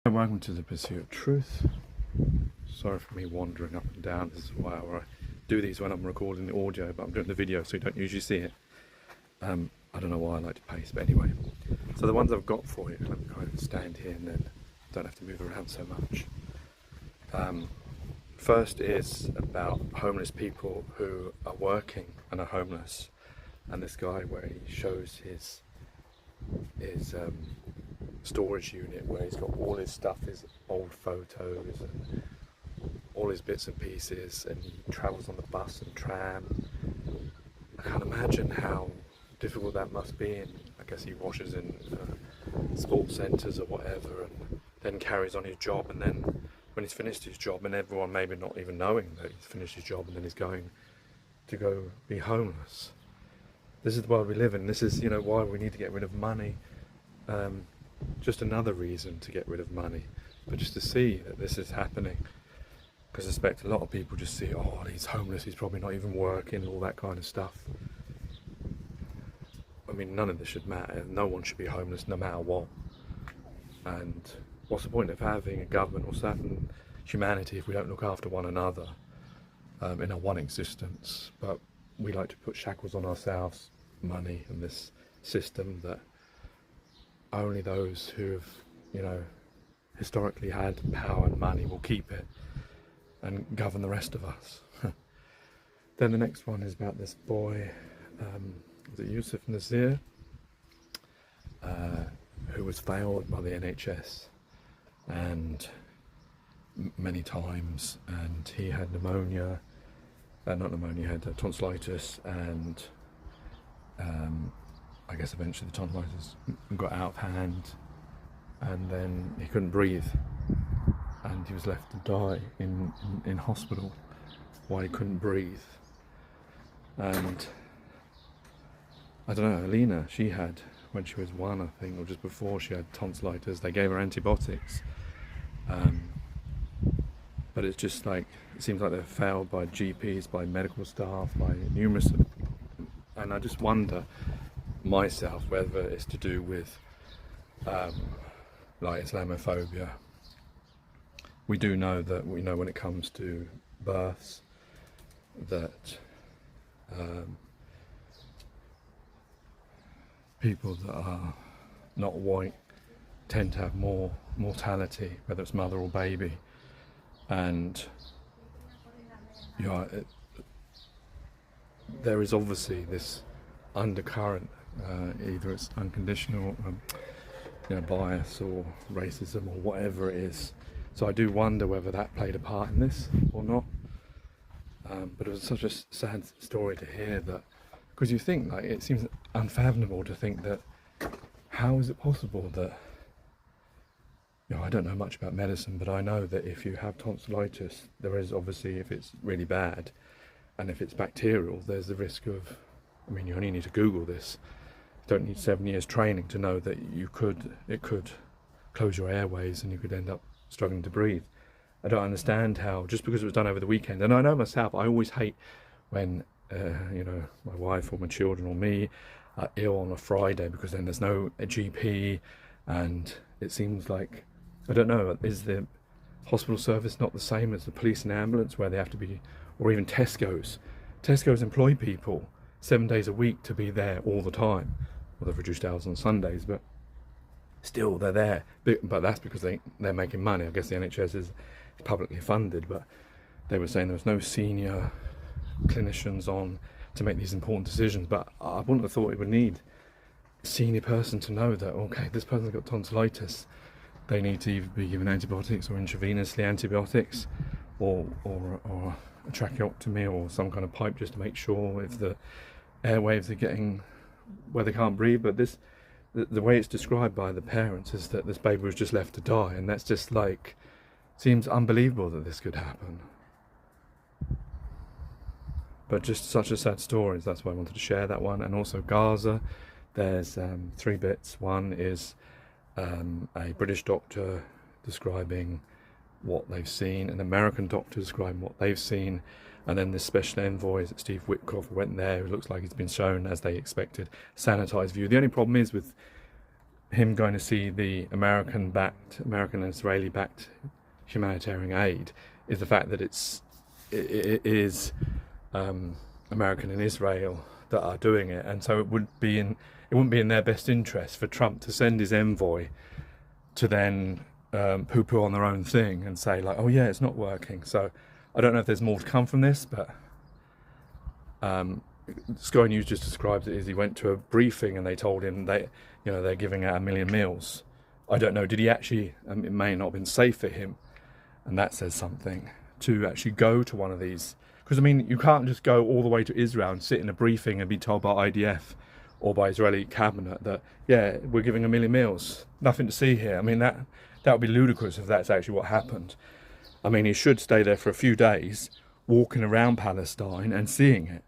Welcome to the Pursuit of Truth. Sorry for me wandering up and down. This is why I do these when I'm recording the audio, but I'm doing the video so you don't usually see it. I don't know why I like to pace, but anyway. So the ones I've got for you, let me kind of stand here and then don't have to move around so much. First is about homeless people who are working and are homeless, and this guy where he shows his storage unit where he's got all his stuff, his old photos and all his bits and pieces, and he travels on the bus and tram. I can't imagine how difficult that must be, and I guess he washes in sports centres or whatever, and then carries on his job, and then when he's finished his job, and everyone maybe not even knowing that he's finished his job, and then he's going to go be homeless. This is the world we live in. This is, why we need to get rid of money. Just another reason to get rid of money, but just to see that this is happening, because I suspect a lot of people just see, oh, he's homeless, he's probably not even working, all that kind of stuff. I mean, none of this should matter. No one should be homeless no matter what. And what's the point of having a government or having humanity if we don't look after one another in our one existence? But we like to put shackles on ourselves, money and this system that only those who've, historically had power and money will keep it and govern the rest of us. Then the next one is about this boy, was it Yusuf Nazir, who was failed by the NHS and many times, and he had pneumonia, he had tonsillitis, and I guess eventually the tonsillitis got out of hand, and then he couldn't breathe, and he was left to die in hospital while he couldn't breathe. And I don't know, Alina, she had, when she was 1, I think, or just before, she had tonsillitis. They gave her antibiotics, but it's just like, it seems like they're failed by GPs, by medical staff, by numerous, and I just wonder myself whether it's to do with like Islamophobia. We do know that when it comes to births that people that are not white tend to have more mortality, whether it's mother or baby, and there is obviously this undercurrent, either it's unconditional bias or racism or whatever it is. So I do wonder whether that played a part in this or not. But it was such a sad story to hear that, because you think, like, it seems unfathomable to think that, how is it possible that, I don't know much about medicine, but I know that if you have tonsillitis, there is obviously, if it's really bad, and if it's bacterial, there's the risk of, you only need to Google this. You don't need 7 years training to know that it could close your airways and you could end up struggling to breathe. I don't understand how, just because it was done over the weekend, and I know myself, I always hate when, my wife or my children or me are ill on a Friday, because then there's no GP, and it seems like, I don't know, is the hospital service not the same as the police and ambulance, where they have to be, or even Tesco's employ people 7 days a week to be there all the time. Well, they've reduced hours on Sundays, but still they're there. But that's because they're making money. I guess the NHS is publicly funded, but they were saying there was no senior clinicians on to make these important decisions. But I wouldn't have thought it would need a senior person to know that, okay, this person's got tonsillitis, they need to either be given antibiotics or intravenously antibiotics, or a tracheotomy or some kind of pipe, just to make sure if the airwaves are getting where they can't breathe. But the way it's described by the parents is that this baby was just left to die, and that's just like, seems unbelievable that this could happen. But just such a sad story, that's why I wanted to share that one. And also Gaza, there's 3 bits. One is a British doctor describing what they've seen, an American doctor describing what they've seen, and then this special envoy, Steve Witkoff, who went there, who looks like he's been shown, as they expected, sanitised view. The only problem is with him going to see the American and Israeli-backed humanitarian aid is the fact that it is American and Israel that are doing it, and so it wouldn't be in their best interest for Trump to send his envoy to then poo-poo on their own thing and say like, oh yeah, it's not working. So I don't know if there's more to come from this, but Sky News just describes it as he went to a briefing and they told him they're giving out 1 million meals. I don't know, did he actually, it may not have been safe for him, and that says something, to actually go to one of these. Because I mean, you can't just go all the way to Israel and sit in a briefing and be told by IDF or by Israeli cabinet that, yeah, we're giving 1 million meals. Nothing to see here. I mean, that would be ludicrous if that's actually what happened. I mean, he should stay there for a few days, walking around Palestine and seeing it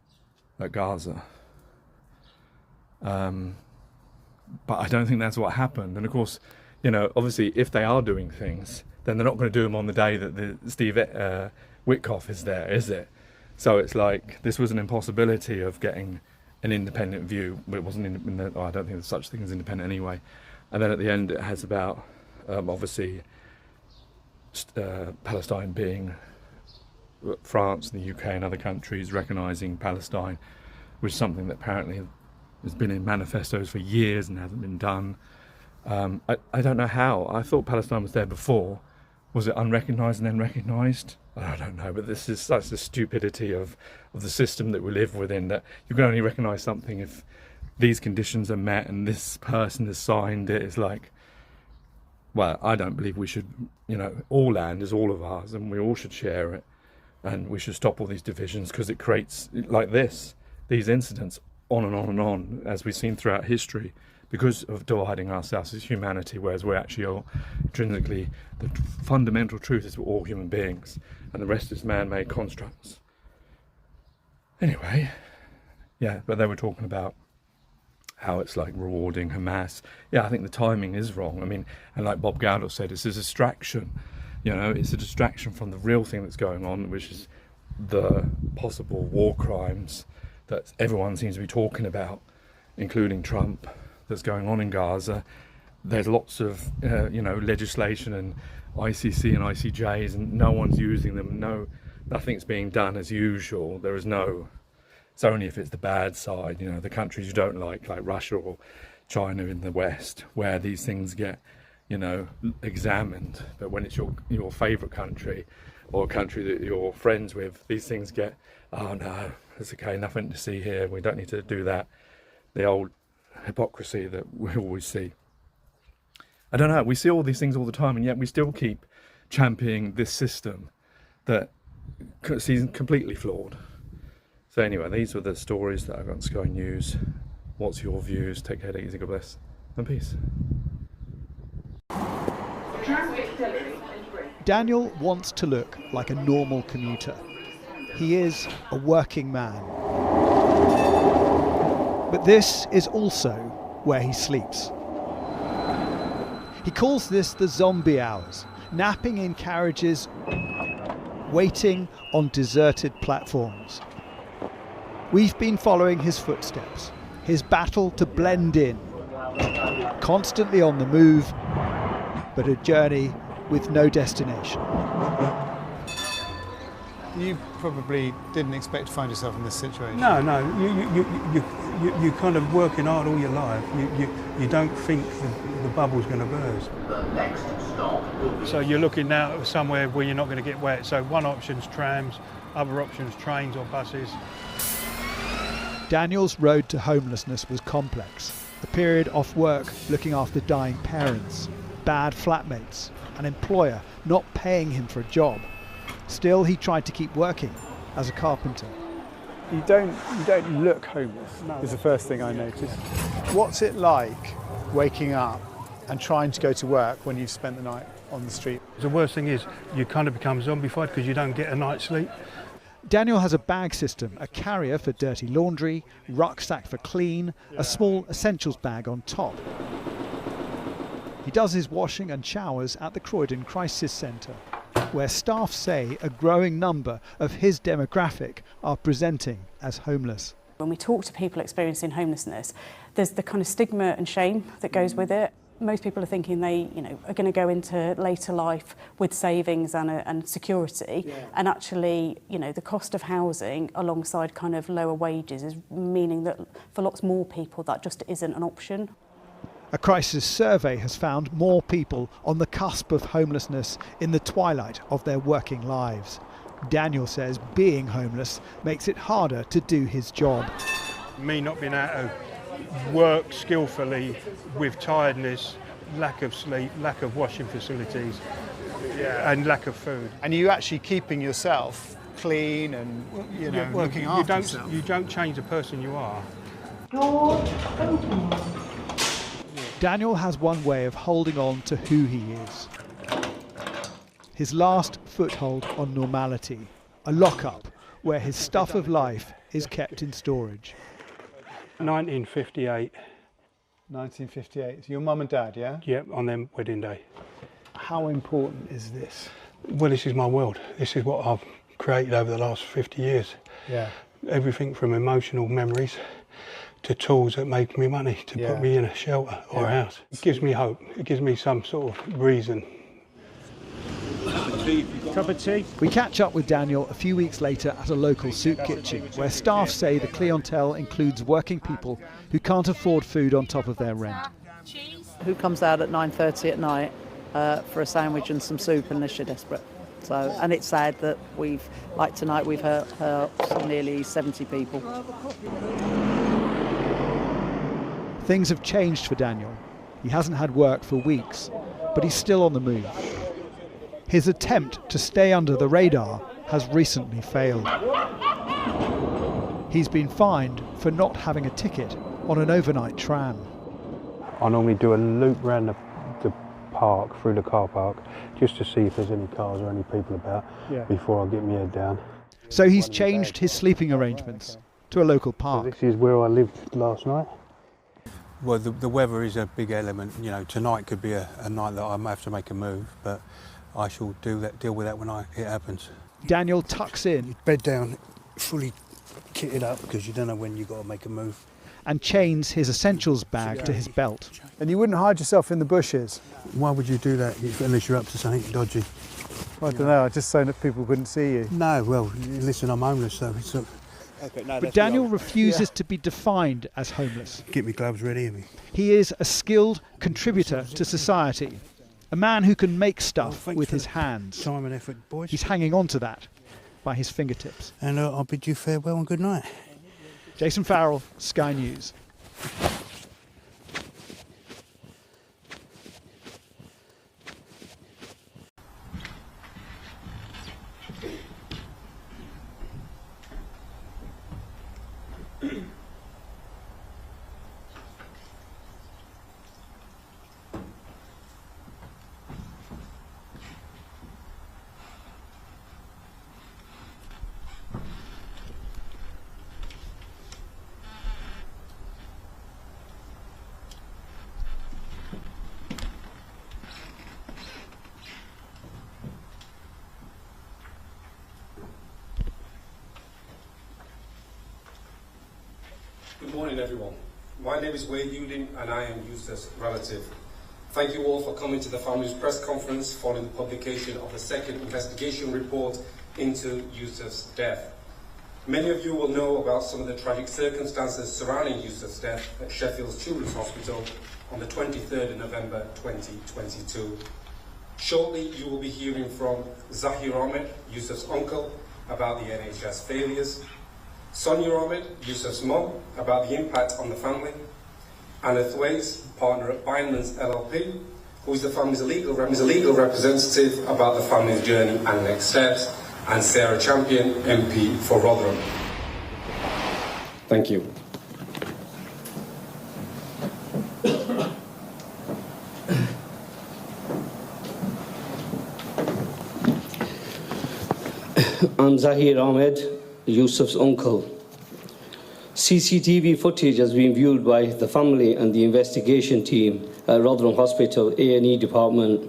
at Gaza. But I don't think that's what happened. And of course, obviously, if they are doing things, then they're not going to do them on the day that Steve Witkoff is there, is it? So it's like, this was an impossibility of getting an independent view. It wasn't I don't think there's such thing as independent anyway. And then at the end it has about, obviously, Palestine being France and the UK and other countries recognising Palestine, which is something that apparently has been in manifestos for years and hasn't been done. I don't know how. I thought Palestine was there before. Was it unrecognised and then recognised? I don't know, but this is such the stupidity of the system that we live within, that you can only recognise something if these conditions are met and this person has signed it. It's like, well, I don't believe we should, all land is all of ours and we all should share it, and we should stop all these divisions, because it creates, like these incidents on and on and on, as we've seen throughout history, because of dividing ourselves as humanity, whereas we're actually all intrinsically, the fundamental truth is we're all human beings and the rest is man-made constructs. Anyway, yeah, but they were talking about how it's like rewarding Hamas. Yeah, I think the timing is wrong. I mean, and like Bob Geldof said, it's a distraction. It's a distraction from the real thing that's going on, which is the possible war crimes that everyone seems to be talking about, including Trump, that's going on in Gaza. There's lots of legislation and ICC and ICJs, and no one's using them. Nothing's being done as usual. It's only if it's the bad side, the countries you don't like Russia or China in the West, where these things get examined. But when it's your favourite country or a country that you're friends with, these things get, oh no, it's okay, nothing to see here, we don't need to do that. The old hypocrisy that we always see. I don't know, we see all these things all the time, and yet we still keep championing this system that seems completely flawed. So anyway, these were the stories that I got on Sky News. What's your views? Take care, take it easy, God bless, and peace. Daniel wants to look like a normal commuter. He is a working man. But this is also where he sleeps. He calls this the zombie hours, napping in carriages, waiting on deserted platforms. We've been following his footsteps, his battle to blend in, constantly on the move, but a journey with no destination. You probably didn't expect to find yourself in this situation. No. You're kind of working hard all your life. You don't think the bubble's going to burst. The next stop will be... So you're looking now at somewhere where you're not going to get wet. So one option's trams, other option's trains or buses. Daniel's road to homelessness was complex. A period off work looking after dying parents, bad flatmates, an employer not paying him for a job. Still, he tried to keep working as a carpenter. You don't look homeless, is the first thing I noticed. What's it like waking up and trying to go to work when you've spent the night on the street? The worst thing is you kind of become zombified because you don't get a night's sleep. Daniel has a bag system, a carrier for dirty laundry, rucksack for clean, a small essentials bag on top. He does his washing and showers at the Croydon Crisis Centre, where staff say a growing number of his demographic are presenting as homeless. When we talk to people experiencing homelessness, there's the kind of stigma and shame that goes with it. most people are thinking they, are going to go into later life with savings and security, and actually, the cost of housing alongside kind of lower wages is meaning that for lots more people that just isn't an option. A crisis survey has found more people on the cusp of homelessness in the twilight of their working lives. Daniel says being homeless makes it harder to do his job. Me not being able to work skillfully with tiredness, lack of sleep, lack of washing facilities, and lack of food. And you actually keeping yourself clean and looking after yourself. You don't change the person you are. Daniel has one way of holding on to who he is. His last foothold on normality, a lockup where his stuff of life is kept in storage. 1958. 1958. So your mum and dad, yeah? Yep, on their wedding day. How important is this? Well, this is my world. This is what I've created over the last 50 years. Yeah. Everything from emotional memories to tools that make me money to put me in a shelter or a house. It gives me hope. It gives me some sort of reason. Cup of tea? We catch up with Daniel a few weeks later at a local soup kitchen where staff say the clientele includes working people who can't afford food on top of their rent. Who comes out at 9:30 at night for a sandwich and some soup unless you're desperate. So, and it's sad that tonight we've helped nearly 70 people. Things have changed for Daniel. He hasn't had work for weeks, but he's still on the move. His attempt to stay under the radar has recently failed. He's been fined for not having a ticket on an overnight tram. I normally do a loop around the park, through the car park, just to see if there's any cars or any people about before I get my head down. So he's changed his sleeping arrangements to a local park. So this is where I lived last night. Well, the weather is a big element. Tonight could be a night that I might have to make a move, but I shall deal with that when it happens. Daniel tucks in. Bed down, fully kitted up, because you don't know when you've got to make a move. And chains his essentials bag to his belt. And you wouldn't hide yourself in the bushes? Why would you do that unless you're up to something dodgy? I don't know, just so that people wouldn't see you. No, well, listen, I'm homeless, so it's... Okay, no, but Daniel refuses to be defined as homeless. Get me gloves ready. He is a skilled contributor to society, a man who can make stuff with his hands. Time and effort, boys. He's hanging on to that by his fingertips. And I'll bid you farewell and good night. Jason Farrell, Sky News. Good morning, everyone. My name is Wade Udin, and I am Yusuf's relative. Thank you all for coming to the family's press conference following the publication of the second investigation report into Yusuf's death. Many of you will know about some of the tragic circumstances surrounding Yusuf's death at Sheffield's Children's Hospital on the 23rd of November 2022. Shortly, you will be hearing from Zahir Ahmed, Yusuf's uncle, about the NHS failures, Sonia Ahmed, Yusuf's mum, about the impact on the family, Anna Thwaites, partner at Bindman's LLP, who is the family's legal representative, about the family's journey and next steps, and Sarah Champion, MP for Rotherham. Thank you. I'm Zahir Ahmed, Yusuf's uncle. CCTV footage has been viewed by the family and the investigation team at Rotherham Hospital A&E department.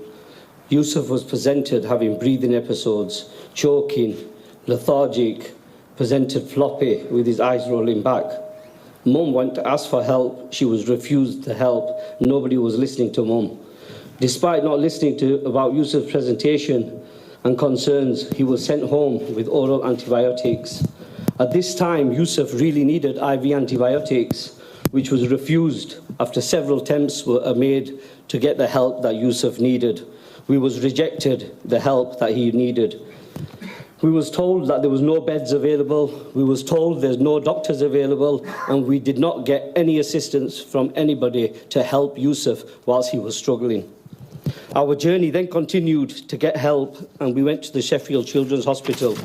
Yusuf was presented having breathing episodes, choking, lethargic, presented floppy with his eyes rolling back. Mum went to ask for help. She was refused the help. Nobody was listening to Mum. Despite not listening about Yusuf's presentation and concerns, he was sent home with oral antibiotics. At this time, Yusuf really needed IV antibiotics, which was refused after several attempts were made to get the help that Yusuf needed. We was rejected the help that he needed. We was told that there was no beds available. We was told there's no doctors available, and we did not get any assistance from anybody to help Yusuf whilst he was struggling. Our journey then continued to get help, and we went to the Sheffield Children's Hospital.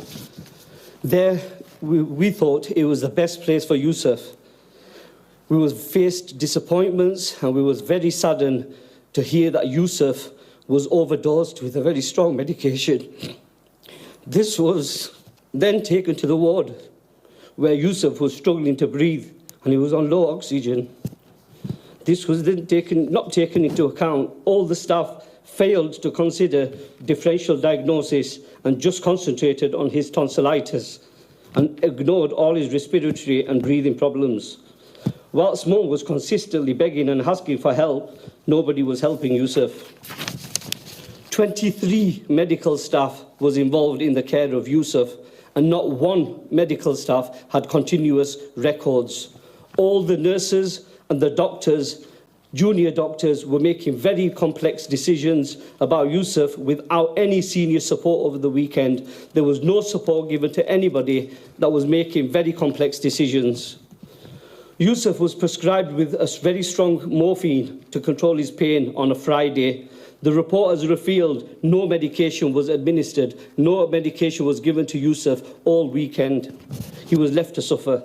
There, we thought it was the best place for Yusuf. We was faced disappointments, and we was very saddened to hear that Yusuf was overdosed with a very strong medication. This was then taken to the ward, where Yusuf was struggling to breathe, and he was on low oxygen. This was then not taken into account. All the staff failed to consider differential diagnosis and just concentrated on his tonsillitis and ignored all his respiratory and breathing problems. Whilst Mum was consistently begging and asking for help, nobody was helping Yusuf. 23 medical staff was involved in the care of Yusuf, and not one medical staff had continuous records. All the nurses and the doctors, junior doctors, were making very complex decisions about Yusuf without any senior support over the weekend. There was no support given to anybody that was making very complex decisions. Yusuf was prescribed with a very strong morphine to control his pain on a Friday. The report has revealed no medication was administered, no medication was given to Yusuf all weekend. He was left to suffer.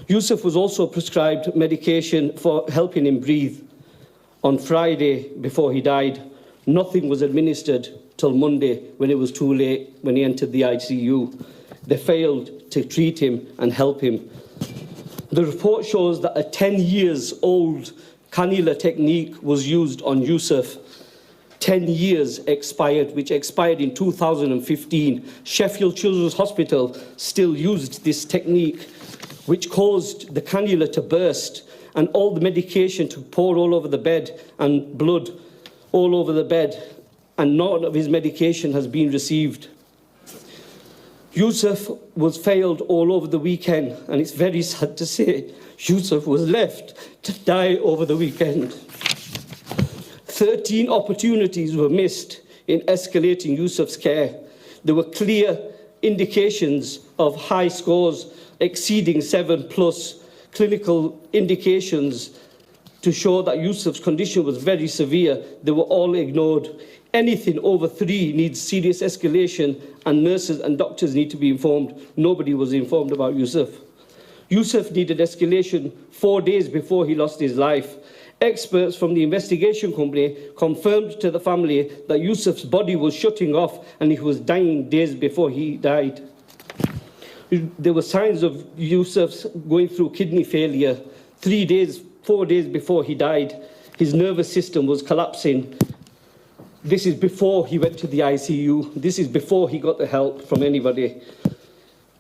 Yusuf was also prescribed medication for helping him breathe. On Friday, before he died, nothing was administered till Monday, when it was too late, when he entered the ICU. They failed to treat him and help him. The report shows that a 10-year-old cannula technique was used on Yusuf. 10 years expired, which expired in 2015. Sheffield Children's Hospital still used this technique, which caused the cannula to burst and all the medication to pour all over the bed and blood all over the bed, and none of his medication has been received. Yusuf was failed all over the weekend, and it's very sad to say Yusuf was left to die over the weekend. 13 opportunities were missed in escalating Yusuf's care. There were clear indications of high scores exceeding 7+, clinical indications to show that Yusuf's condition was very severe. They were all ignored. Anything over 3 needs serious escalation, and nurses and doctors need to be informed. Nobody was informed about Yusuf. Yusuf needed escalation 4 days before he lost his life. Experts from the investigation company confirmed to the family that Yusuf's body was shutting off and he was dying days before he died. There were signs of Yusuf's going through kidney failure 4 days before he died. His nervous system was collapsing. This is before he went to the ICU. This is before he got the help from anybody.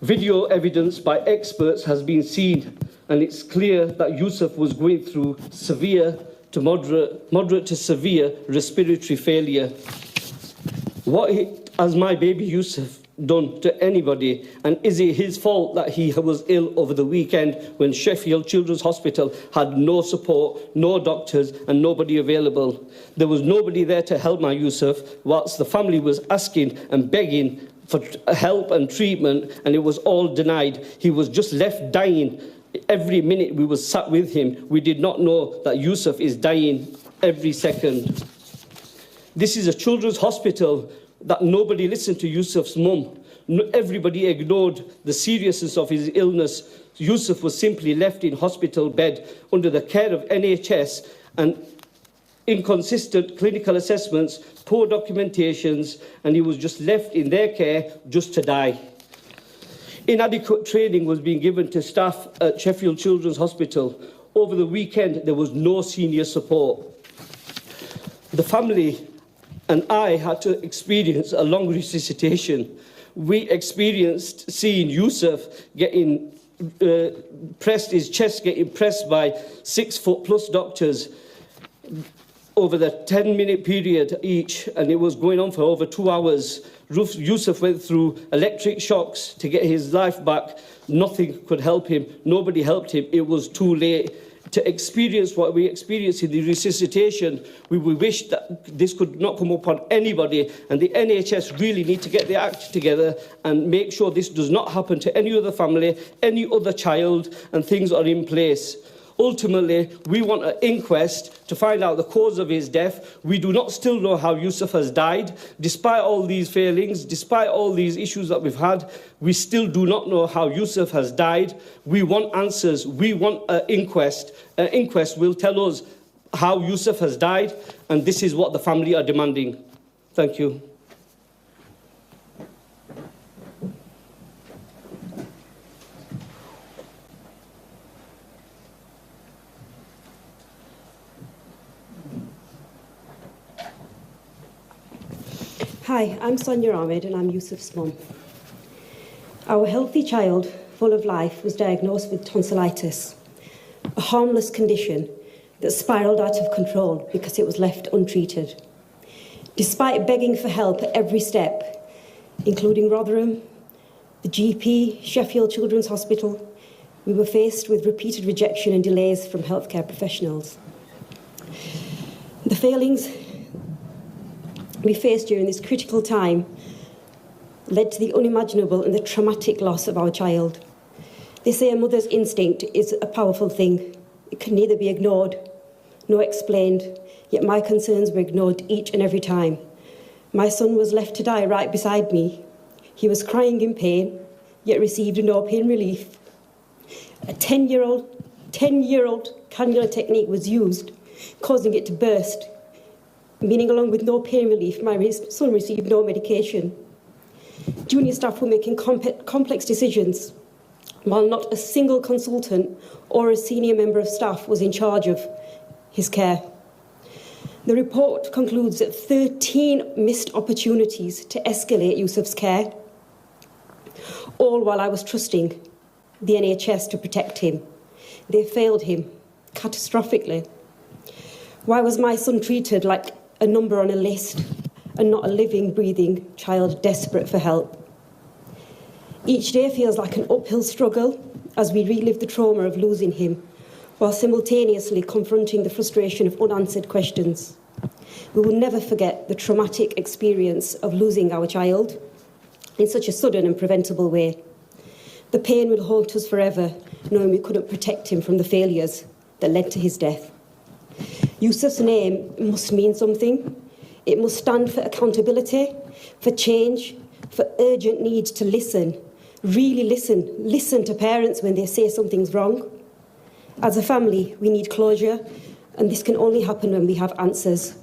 Video evidence by experts has been seen, and it's clear that Yusuf was going through severe to moderate to severe respiratory failure. What has my baby Yusuf done to anybody, and is it his fault that he was ill over the weekend when Sheffield Children's Hospital had no support, no doctors and nobody available? There was nobody there to help my Yusuf whilst the family was asking and begging for help and treatment, and it was all denied. He was just left dying. Every minute we were sat with him, we did not know that Yusuf is dying every second. This is a children's hospital that nobody listened to Yusuf's mum. Everybody ignored the seriousness of his illness. Yusuf was simply left in hospital bed under the care of NHS, and inconsistent clinical assessments, poor documentations, and he was just left in their care just to die. Inadequate training was being given to staff at Sheffield Children's Hospital. Over the weekend, there was no senior support. The family and I had to experience a long resuscitation. We experienced seeing Yusuf getting pressed, his chest getting pressed by 6-foot-plus doctors over the 10-minute period each, and it was going on for over 2 hours. Yusuf went through electric shocks to get his life back. Nothing could help him. Nobody helped him. It was too late. To experience what we experienced in the resuscitation, we wish that this could not come upon anybody, and the NHS really need to get their act together and make sure this does not happen to any other family, any other child, and things are in place. Ultimately, we want an inquest to find out the cause of his death. We do not still know how Yusuf has died. Despite all these failings, despite all these issues that we've had, we still do not know how Yusuf has died. We want answers. We want an inquest. An inquest will tell us how Yusuf has died, and this is what the family are demanding. Thank you. Hi, I'm Sonia Ahmed and I'm Yusuf's mum. Our healthy child, full of life, was diagnosed with tonsillitis, a harmless condition that spiralled out of control because it was left untreated. Despite begging for help at every step, including Rotherham, the GP, Sheffield Children's Hospital, we were faced with repeated rejection and delays from healthcare professionals. The failings we faced during this critical time led to the unimaginable and the traumatic loss of our child. They say a mother's instinct is a powerful thing. It can neither be ignored nor explained, yet my concerns were ignored each and every time. My son was left to die right beside me. He was crying in pain, yet received no pain relief. A 10-year-old cannula technique was used, causing it to burst, meaning along with no pain relief, my son received no medication. Junior staff were making complex decisions, while not a single consultant or a senior member of staff was in charge of his care. The report concludes that 13 missed opportunities to escalate Yusuf's care, all while I was trusting the NHS to protect him. They failed him catastrophically. Why was my son treated like a number on a list and not a living, breathing child desperate for help? Each day feels like an uphill struggle as we relive the trauma of losing him, while simultaneously confronting the frustration of unanswered questions. We will never forget the traumatic experience of losing our child in such a sudden and preventable way. The pain will haunt us forever, knowing we couldn't protect him from the failures that led to his death. Yusuf's name must mean something. It must stand for accountability, for change, for urgent need to listen. Really listen. Listen to parents when they say something's wrong. As a family, we need closure, and this can only happen when we have answers.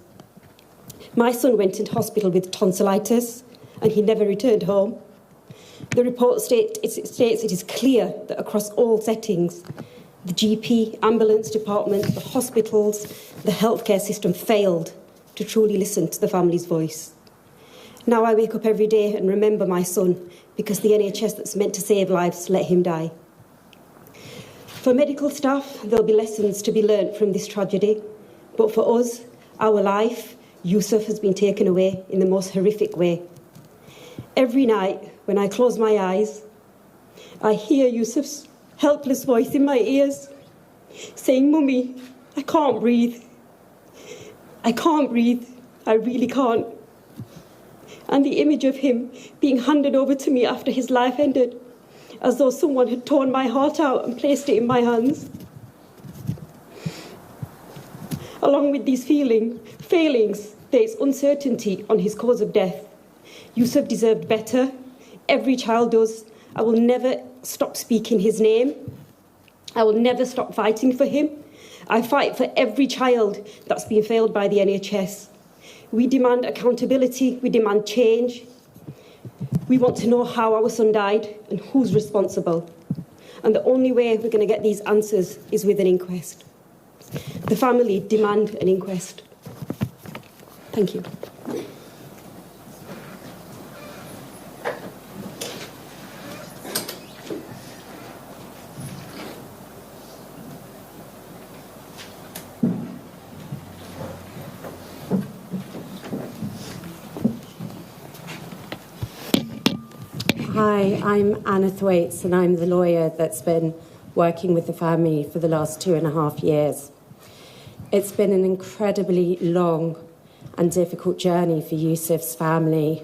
My son went into hospital with tonsillitis, and he never returned home. The report states it is clear that across all settings, the GP, ambulance department, the hospitals, the healthcare system failed to truly listen to the family's voice. Now I wake up every day and remember my son because the NHS that's meant to save lives let him die. For medical staff, there'll be lessons to be learnt from this tragedy. But for us, our life, Yusuf has been taken away in the most horrific way. Every night, when I close my eyes, I hear Yusuf's helpless voice in my ears, saying, "Mummy, I can't breathe. I can't breathe. I really can't." And the image of him being handed over to me after his life ended, as though someone had torn my heart out and placed it in my hands. Along with these failings, there is uncertainty on his cause of death. Yusuf deserved better. Every child does. I will never stop speaking his name. I will never stop fighting for him. I fight for every child that's been failed by the NHS. We demand accountability. We demand change. We want to know how our son died and who's responsible. And the only way we're going to get these answers is with an inquest. The family demand an inquest. Thank you. Hi, I'm Anna Thwaites and I'm the lawyer that's been working with the family for the last 2.5 years. It's been an incredibly long and difficult journey for Yusuf's family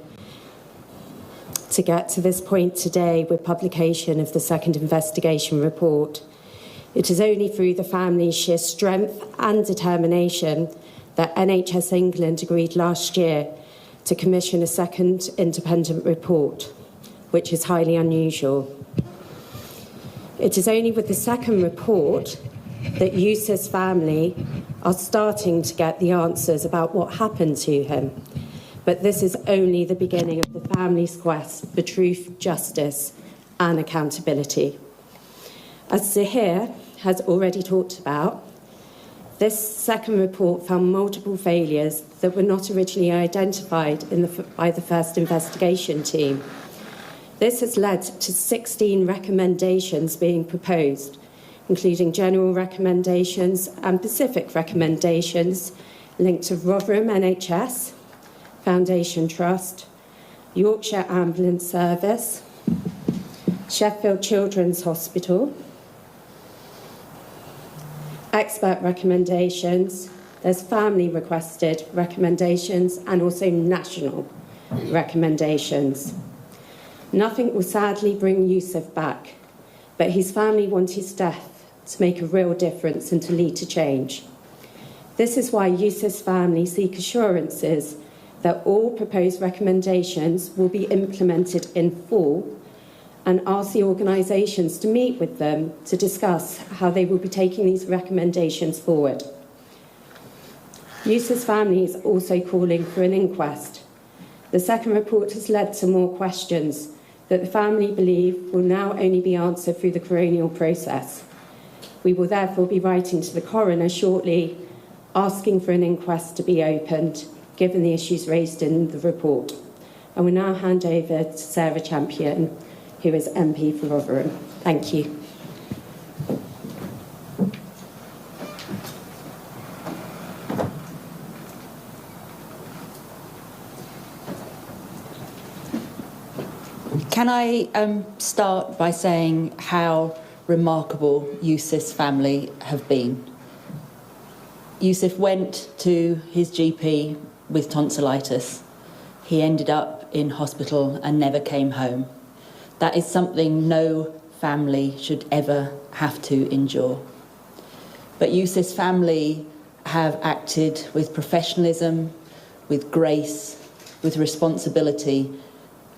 to get to this point today with publication of the second investigation report. It is only through the family's sheer strength and determination that NHS England agreed last year to commission a second independent report, which is highly unusual. It is only with the second report that Yusuf's family are starting to get the answers about what happened to him. But this is only the beginning of the family's quest for truth, justice and accountability. As Zahir has already talked about, this second report found multiple failures that were not originally identified by the first investigation team. This has led to 16 recommendations being proposed, including general recommendations and specific recommendations linked to Rotherham NHS, Foundation Trust, Yorkshire Ambulance Service, Sheffield Children's Hospital, expert recommendations, there's family requested recommendations and also national recommendations. Nothing will sadly bring Yusuf back, but his family want his death to make a real difference and to lead to change. This is why Yusuf's family seek assurances that all proposed recommendations will be implemented in full and ask the organisations to meet with them to discuss how they will be taking these recommendations forward. Yusuf's family is also calling for an inquest. The second report has led to more questions that the family believe will now only be answered through the coronial process. We will therefore be writing to the coroner shortly, asking for an inquest to be opened, given the issues raised in the report. I will now hand over to Sarah Champion, who is MP for Rotherham. Thank you. Can I start by saying how remarkable Yusuf's family have been? Yusuf went to his GP with tonsillitis. He ended up in hospital and never came home. That is something no family should ever have to endure. But Yusuf's family have acted with professionalism, with grace, with responsibility,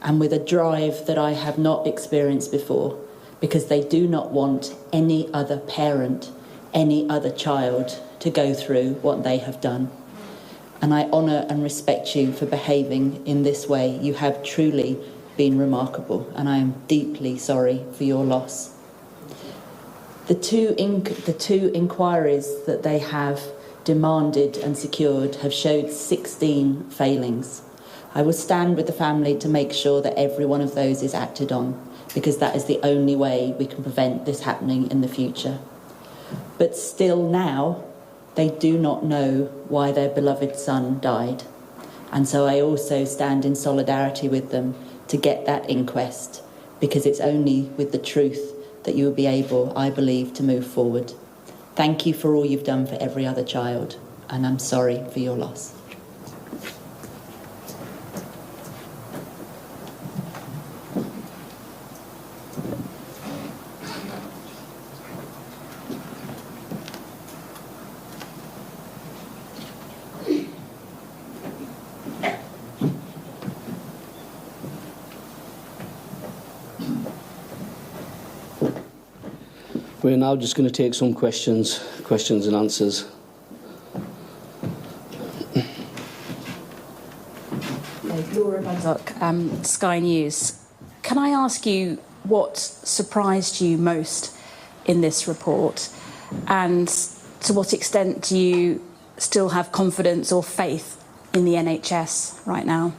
and with a drive that I have not experienced before, because they do not want any other parent, any other child to go through what they have done. And I honour and respect you for behaving in this way. You have truly been remarkable, and I am deeply sorry for your loss. The two inquiries that they have demanded and secured have showed 16 failings. I will stand with the family to make sure that every one of those is acted on, because that is the only way we can prevent this happening in the future. But still now, they do not know why their beloved son died. And so I also stand in solidarity with them to get that inquest, because it's only with the truth that you will be able, I believe, to move forward. Thank you for all you've done for every other child, and I'm sorry for your loss. We're now just going to take some questions and answers. Laura Buddock, Sky News. Can I ask you what surprised you most in this report, and to what extent do you still have confidence or faith in the NHS right now?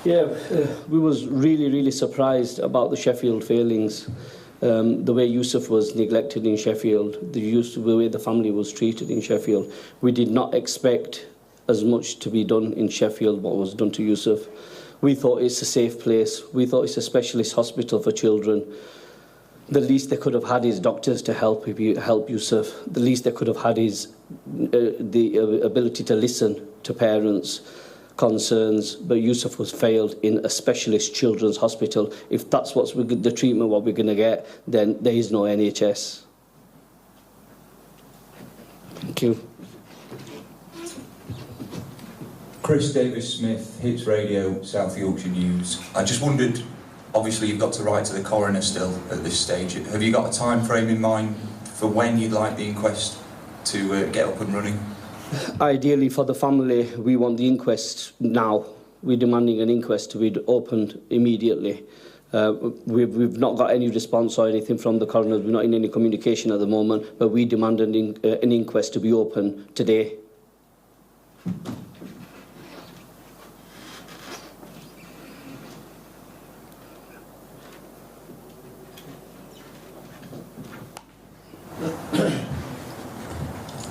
Yeah, we was really surprised about the Sheffield failings. The way Yusuf was neglected in Sheffield, the way the family was treated in Sheffield. We did not expect as much to be done in Sheffield, what was done to Yusuf. We thought it's a safe place. We thought it's a specialist hospital for children. The least they could have had is doctors to help Yusuf. The least they could have had is the ability to listen to parents' concerns. But Yusuf was failed in a specialist children's hospital. If that's what's the treatment what we're going to get, then there is no NHS. Thank you. Chris Davis-Smith, Hits Radio, South Yorkshire News. I just wondered, obviously you've got to write to the coroner still at this stage. Have you got a time frame in mind for when you'd like the inquest to get up and running? Ideally for the family, we want the inquest now. We're demanding an inquest to be opened immediately. We've not got any response or anything from the coroner. We're not in any communication at the moment, but we demand an inquest to be open today.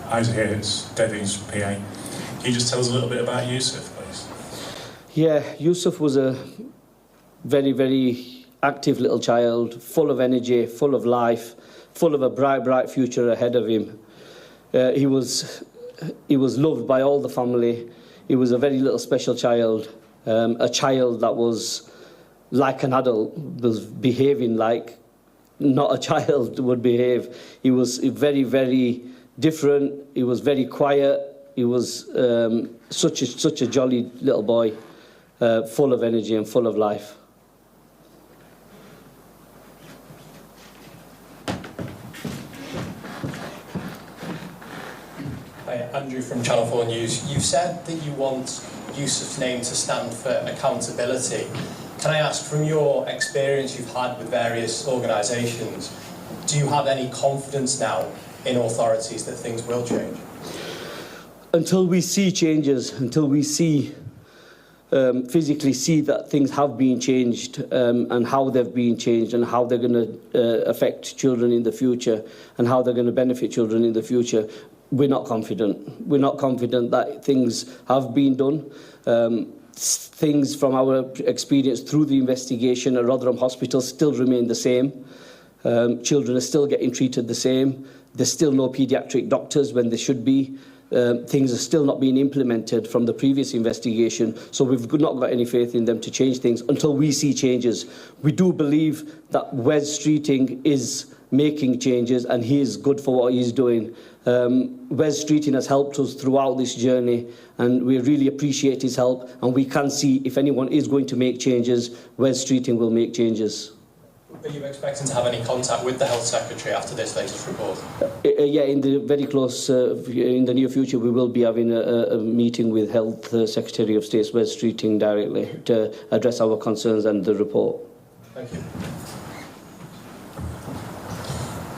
Isaac here, it's Debbie's PA. Can you just tell us a little bit about Yusuf, please? Yeah, Yusuf was a very, very active little child, full of energy, full of life, full of a bright, bright future ahead of him. He was loved by all the family. He was a very little special child, a child that was like an adult, was behaving like not a child would behave. He was very, very different. He was very quiet. He was such a jolly little boy, full of energy and full of life. Hi, Andrew from Channel 4 News. You've said that you want Yusuf's name to stand for accountability. Can I ask, from your experience you've had with various organisations, do you have any confidence now in authorities that things will change? Until we see changes, until we see physically see that things have been changed and how they've been changed and how they're going to affect children in the future and how they're going to benefit children in the future, we're not confident. We're not confident that things have been done. Things from our experience through the investigation at Rotherham Hospital still remain the same. Children are still getting treated the same. There's still no paediatric doctors when there should be. Things are still not being implemented from the previous investigation, so we've not got any faith in them to change things until we see changes. We do believe that Wes Streeting is making changes and he is good for what he's doing. Wes Streeting has helped us throughout this journey and we really appreciate his help, and we can see if anyone is going to make changes, Wes Streeting will make changes. Are you expecting to have any contact with the Health Secretary after this latest report? Yeah, in the very close, in the near future, we will be having a meeting with Health Secretary of State Wes Streeting directly to address our concerns and the report. Thank you.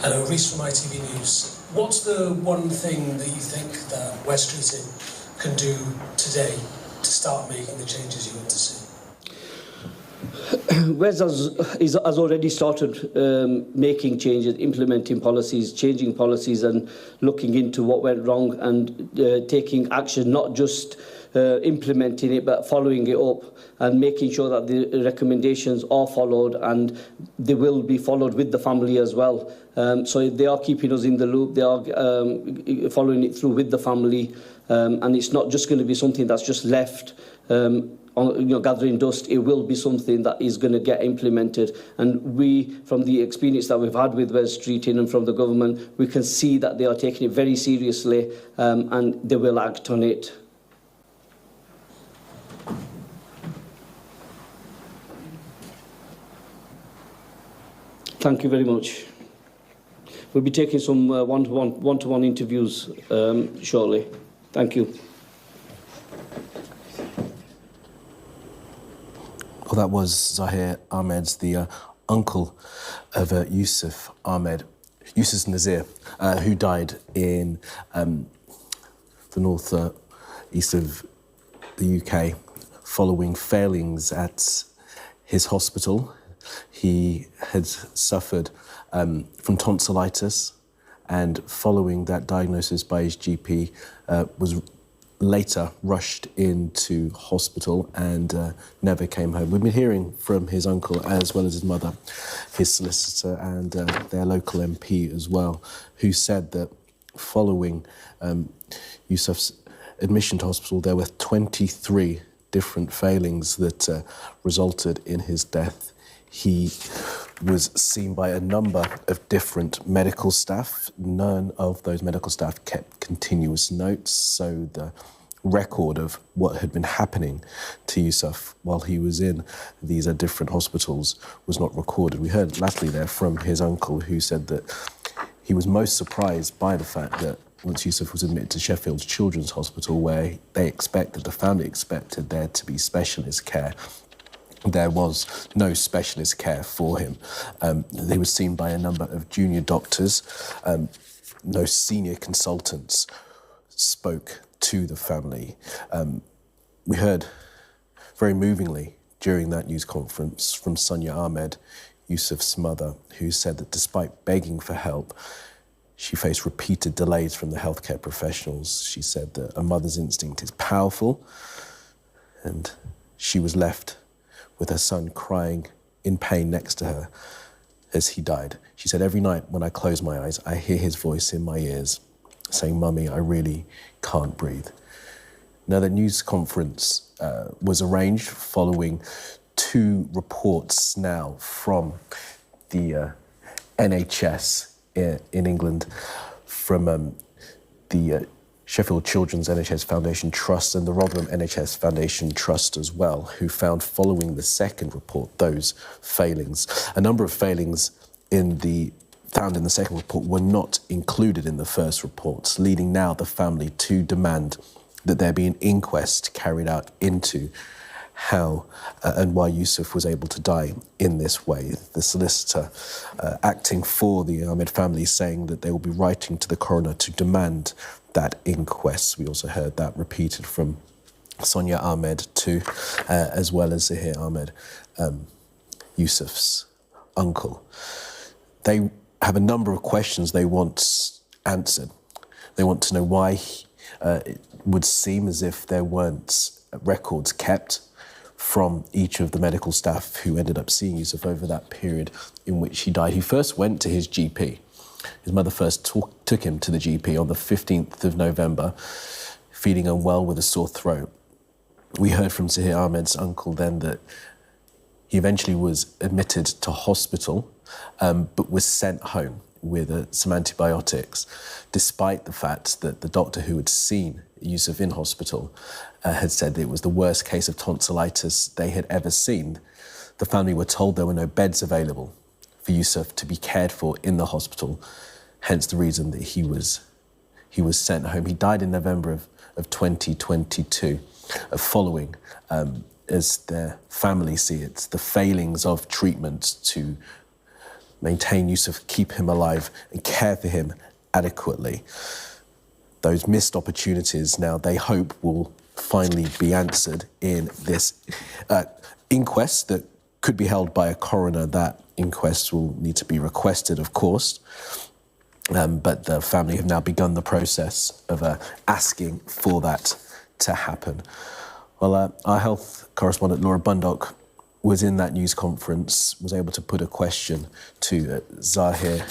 Hello, Reece from ITV News. What's the one thing that you think that Wes Streeting can do today to start making the changes you want to see? Wes has already started making changes, implementing policies, changing policies and looking into what went wrong and taking action, not just implementing it but following it up and making sure that the recommendations are followed and they will be followed with the family as well. So they are keeping us in the loop, they are following it through with the family, and it's not just going to be something that's just left gathering dust. It will be something that is going to get implemented, and we, from the experience that we've had with Wes Streeting and from the government, we can see that they are taking it very seriously and they will act on it. Thank you very much. We'll be taking some one-to-one interviews shortly. Thank you. Well, that was Zahir Ahmed, the uncle of Yusuf Nazir, who died in the north east of the UK following failings at his hospital. He had suffered from tonsillitis, and following that diagnosis by his GP, was later rushed into hospital and never came home. We've been hearing from his uncle as well as his mother, his solicitor and their local MP as well, who said that following Yusuf's admission to hospital, there were 23 different failings that resulted in his death. He was seen by a number of different medical staff. None of those medical staff kept continuous notes, so the record of what had been happening to Yusuf while he was in these different hospitals was not recorded. We heard lastly there from his uncle, who said that he was most surprised by the fact that once Yusuf was admitted to Sheffield Children's Hospital, where the family expected there to be specialist care, there was no specialist care for him. They were seen by a number of junior doctors. No senior consultants spoke to the family. We heard very movingly during that news conference from Sonia Ahmed, Yusuf's mother, who said that despite begging for help, she faced repeated delays from the healthcare professionals. She said that a mother's instinct is powerful, and she was left with her son crying in pain next to her as he died. She said, every night when I close my eyes, I hear his voice in my ears saying, "Mummy, I really can't breathe." Now, the news conference was arranged following 2 reports now from the NHS in England, from the Sheffield Children's NHS Foundation Trust and the Rotherham NHS Foundation Trust as well, who found following the second report those failings. A number of failings found in the second report were not included in the first reports, leading now the family to demand that there be an inquest carried out into how and why Yusuf was able to die in this way. The solicitor acting for the Ahmed family saying that they will be writing to the coroner to demand that inquest. We also heard that repeated from Sonia Ahmed too, as well as Zahir Ahmed, Yusuf's uncle. They have a number of questions they want answered. They want to know why it would seem as if there weren't records kept from each of the medical staff who ended up seeing Yusuf over that period in which he died. He first went to his GP. His mother first took him to the GP on the 15th of November, feeling unwell with a sore throat. We heard from Zahir Ahmed's uncle then that he eventually was admitted to hospital, but was sent home with some antibiotics, despite the fact that the doctor who had seen Yusuf in hospital had said that it was the worst case of tonsillitis they had ever seen. The family were told there were no beds available for Yusuf to be cared for in the hospital, hence the reason that he was sent home. He died in November of 2022, following, as their family see it, the failings of treatment to maintain Yusuf, keep him alive and care for him adequately. Those missed opportunities now, they hope, will finally be answered in this inquest that could be held by a coroner. That inquest will need to be requested, of course, but the family have now begun the process of asking for that to happen. Well, our health correspondent Laura Bundock was in that news conference, was able to put a question to Zahir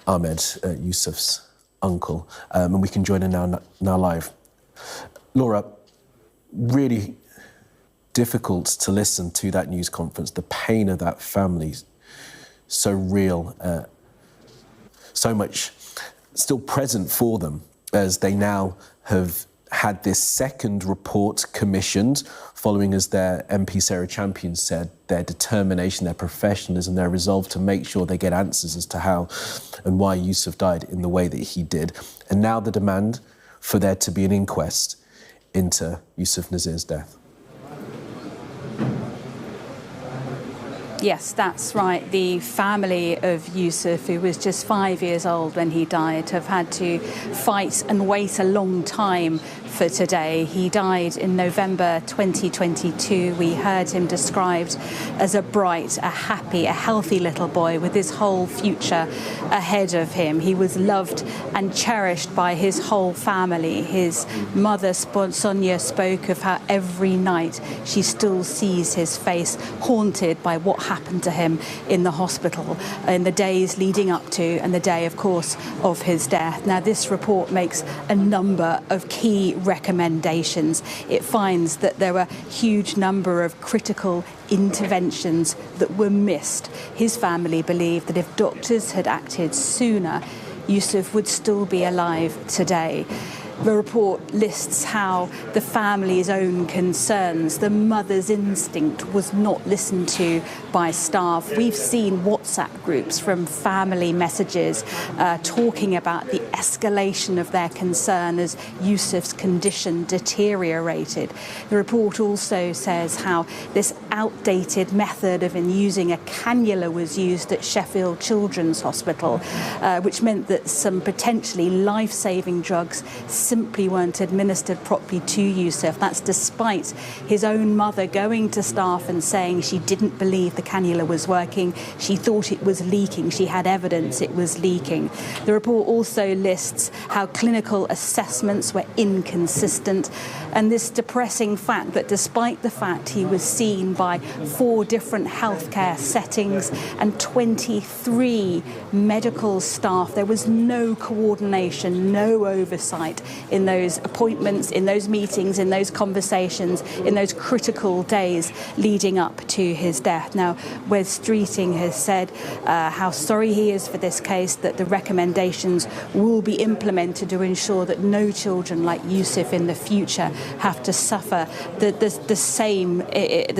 Ahmed, Yusuf's uncle, and we can join her now live. Laura, really difficult to listen to that news conference, the pain of that family, so real, so much still present for them as they now have had this second report commissioned following, as their MP Sarah Champion said, their determination, their professionalism, their resolve to make sure they get answers as to how and why Yusuf died in the way that he did. And now the demand for there to be an inquest into Yusuf Nazir's death. Yes, that's right. The family of Yusuf, who was just 5 years old when he died, have had to fight and wait a long time for today. He died in November 2022. We heard him described as a bright, a happy, a healthy little boy with his whole future ahead of him. He was loved and cherished by his whole family. His mother, Sonia, spoke of how every night she still sees his face haunted by what happened to him in the hospital in the days leading up to and the day, of course, of his death. Now, this report makes a number of key recommendations. It finds that there were a huge number of critical interventions that were missed. His family believed that if doctors had acted sooner, Yusuf would still be alive today. The report lists how the family's own concerns, the mother's instinct, was not listened to by staff. We've seen WhatsApp groups from family messages talking about the escalation of their concern as Yusuf's condition deteriorated. The report also says how this outdated method of using a cannula was used at Sheffield Children's Hospital, which meant that some potentially life-saving drugs simply weren't administered properly to Yusuf. That's despite his own mother going to staff and saying she didn't believe the cannula was working. She thought it was leaking. She had evidence it was leaking. The report also lists how clinical assessments were inconsistent, and this depressing fact that despite the fact he was seen by 4 different healthcare settings and 23 medical staff, there was no coordination, no oversight in those appointments, in those meetings, in those conversations, in those critical days leading up to his death. Now, Wes Streeting has said how sorry he is for this case, that the recommendations will be implemented to ensure that no children like Yusuf in the future have to suffer the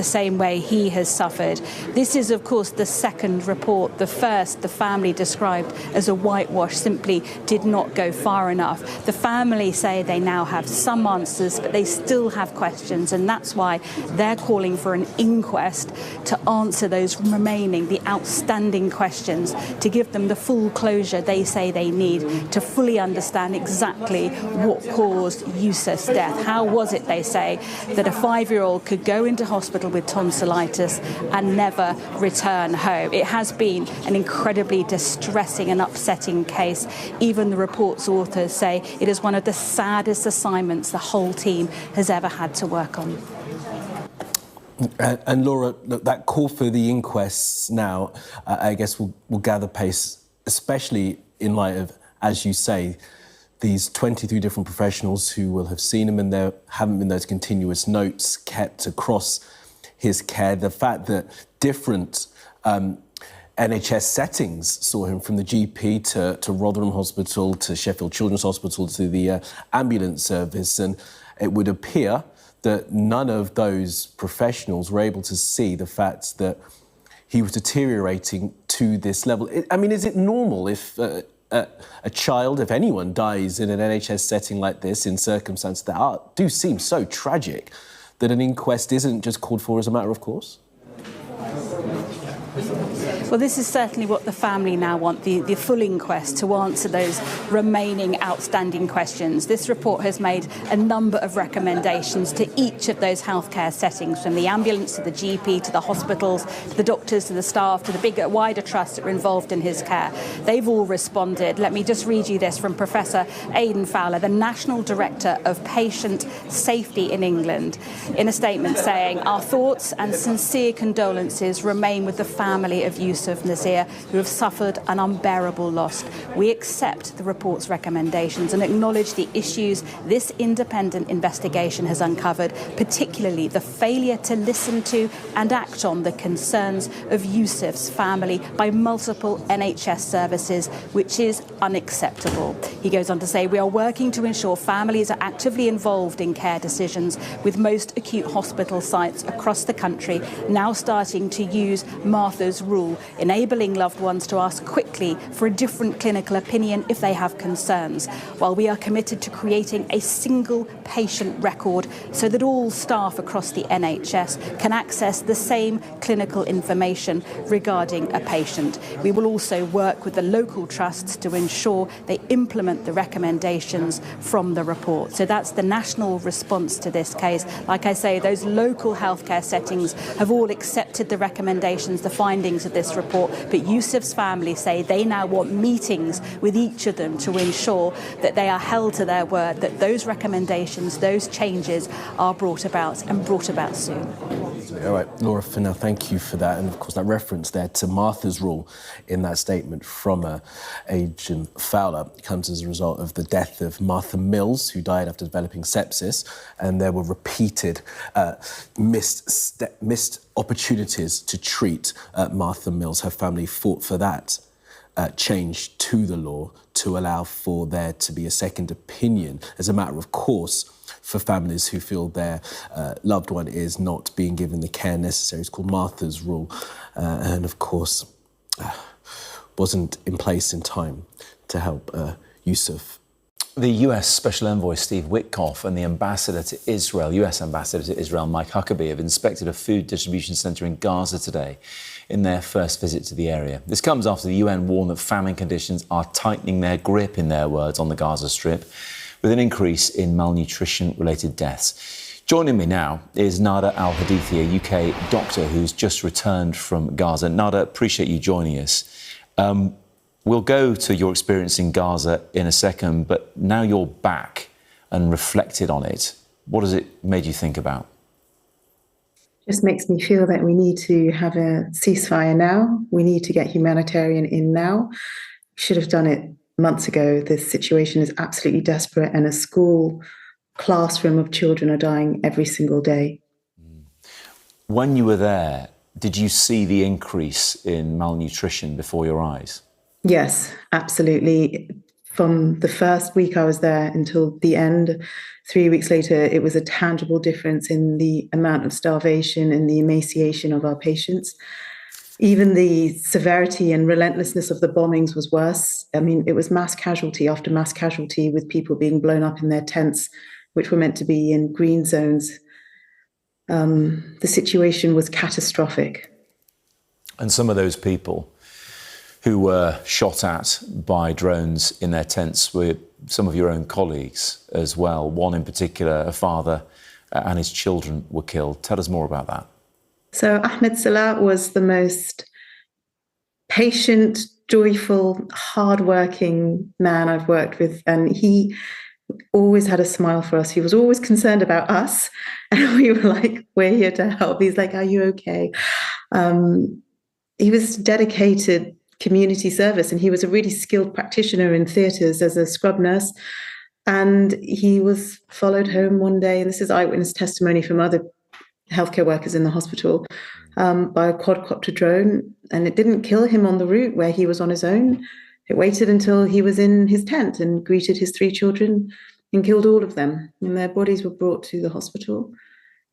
same way he has suffered. This is, of course, the second report. The first, the family described as a whitewash, simply did not go far enough. The family say they now have some answers, but they still have questions, and that's why they're calling for an inquest to answer those remaining, the outstanding questions, to give them the full closure they say they need to fully understand exactly what caused Yusuf's death. How was it, they say, that a 5-year-old could go into hospital with tonsillitis and never return home? It has been an incredibly distressing and upsetting case. Even the report's authors say it is one of the saddest assignments the whole team has ever had to work on. And Laura, look, that call for the inquests now, I guess, will gather pace, especially in light of, as you say, these 23 different professionals who will have seen him, and there haven't been those continuous notes kept across his care. The fact that different NHS settings saw him, from the GP to Rotherham Hospital to Sheffield Children's Hospital to the ambulance service, and it would appear that none of those professionals were able to see the fact that he was deteriorating to this level. I mean, is it normal if a child, if anyone dies in an NHS setting like this, in circumstances that do seem so tragic, that an inquest isn't just called for as a matter of course? Well, this is certainly what the family now want, the full inquest to answer those remaining outstanding questions. This report has made a number of recommendations to each of those healthcare settings, from the ambulance to the GP to the hospitals, to the doctors, to the staff, to the bigger, wider trusts that are involved in his care. They've all responded. Let me just read you this from Professor Aidan Fowler, the National Director of Patient Safety in England, in a statement saying, "Our thoughts and sincere condolences remain with the family of Yusuf Nazir, who have suffered an unbearable loss. We accept the report's recommendations and acknowledge the issues this independent investigation has uncovered, particularly the failure to listen to and act on the concerns of Yusuf's family by multiple NHS services, which is unacceptable." He goes on to say, "We are working to ensure families are actively involved in care decisions, with most acute hospital sites across the country now starting to use master Martha's rule, enabling loved ones to ask quickly for a different clinical opinion if they have concerns, while we are committed to creating a single patient record so that all staff across the NHS can access the same clinical information regarding a patient. We will also work with the local trusts to ensure they implement the recommendations from the report. So that's the national response to this case. Like I say, those local healthcare settings have all accepted the recommendations, the findings of this report, but Yusuf's family say they now want meetings with each of them to ensure that they are held to their word, that those recommendations, those changes are brought about and brought about soon. All right, Laura, for now, thank you for that. And of course, that reference there to Martha's rule in that statement from Agent Fowler comes as a result of the death of Martha Mills, who died after developing sepsis. And there were repeated missed opportunities to treat Martha Mills. Her family fought for that change to the law to allow for there to be a second opinion as a matter of course for families who feel their loved one is not being given the care necessary. It's called Martha's Rule, and of course wasn't in place in time to help Yusuf. The US Special Envoy Steve Witkoff and the Ambassador to Israel, US Ambassador to Israel Mike Huckabee, have inspected a food distribution centre in Gaza today in their first visit to the area. This comes after the UN warned that famine conditions are tightening their grip, in their words, on the Gaza Strip, with an increase in malnutrition-related deaths. Joining me now is Nada Al-Hadithi, a UK doctor who's just returned from Gaza. Nada, appreciate you joining us. We'll go to your experience in Gaza in a second, but now you're back and reflected on it, what has it made you think about? Just makes me feel that we need to have a ceasefire now. We need to get humanitarian in now. Should have done it months ago. This situation is absolutely desperate, and a school classroom of children are dying every single day. When you were there, did you see the increase in malnutrition before your eyes? Yes, absolutely. From the first week I was there until the end, 3 weeks later, it was a tangible difference in the amount of starvation and the emaciation of our patients. Even the severity and relentlessness of the bombings was worse. I mean, it was mass casualty after mass casualty, with people being blown up in their tents, which were meant to be in green zones. The situation was catastrophic. And some of those people who were shot at by drones in their tents were some of your own colleagues as well. One in particular, a father and his children were killed. Tell us more about that. So Ahmed Salah was the most patient, joyful, hardworking man I've worked with, and he always had a smile for us. He was always concerned about us, and we were like, we're here to help. He's like, are you okay? He was dedicated community service, and he was a really skilled practitioner in theatres as a scrub nurse. And he was followed home one day, and this is eyewitness testimony from other healthcare workers in the hospital, by a quadcopter drone. And it didn't kill him on the route where he was on his own. It waited until he was in his tent and greeted his 3 children and killed all of them. And their bodies were brought to the hospital.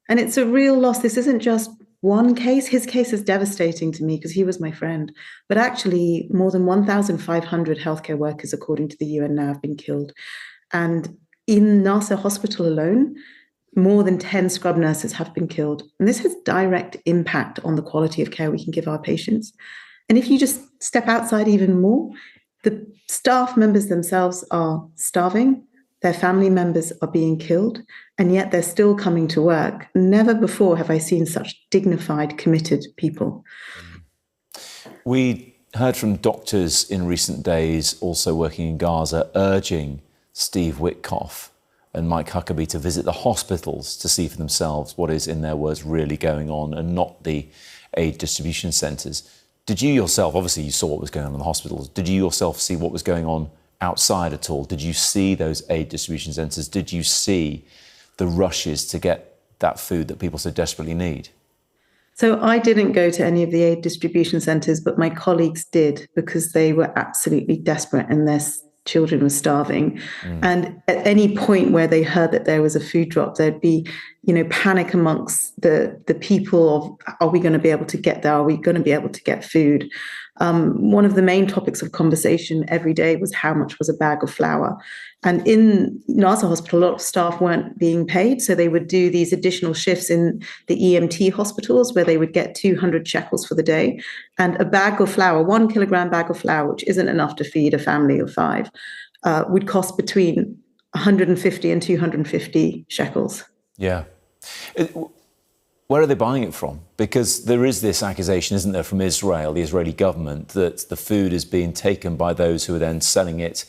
And it's a real loss. This isn't just one case. His case is devastating to me because he was my friend. But actually, more than 1,500 healthcare workers, according to the UN, now have been killed. And in Nasser Hospital alone, more than 10 scrub nurses have been killed. And this has direct impact on the quality of care we can give our patients. And if you just step outside even more, the staff members themselves are starving, their family members are being killed, and yet they're still coming to work. Never before have I seen such dignified, committed people. We heard from doctors in recent days, also working in Gaza, urging Steve Witkoff and Mike Huckabee to visit the hospitals to see for themselves what is, in their words, really going on, and not the aid distribution centres. Did you yourself, obviously you saw what was going on in the hospitals, did you yourself see what was going on outside at all? Did you see those aid distribution centres? Did you see the rushes to get that food that people so desperately need? So I didn't go to any of the aid distribution centres, but my colleagues did, because they were absolutely desperate and their children were starving. And at any point where they heard that there was a food drop, there'd be panic amongst the people of, are we going to be able to get there? Are we going to be able to get food? One of the main topics of conversation every day was how much was a bag of flour. And in Nazir Hospital, a lot of staff weren't being paid, so they would do these additional shifts in the EMT hospitals where they would get 200 shekels for the day. And a bag of flour, 1 kilogram bag of flour, which isn't enough to feed a family of 5, would cost between 150 and 250 shekels. Yeah. Where are they buying it from? Because there is this accusation, isn't there, from Israel, the Israeli government, that the food is being taken by those who are then selling it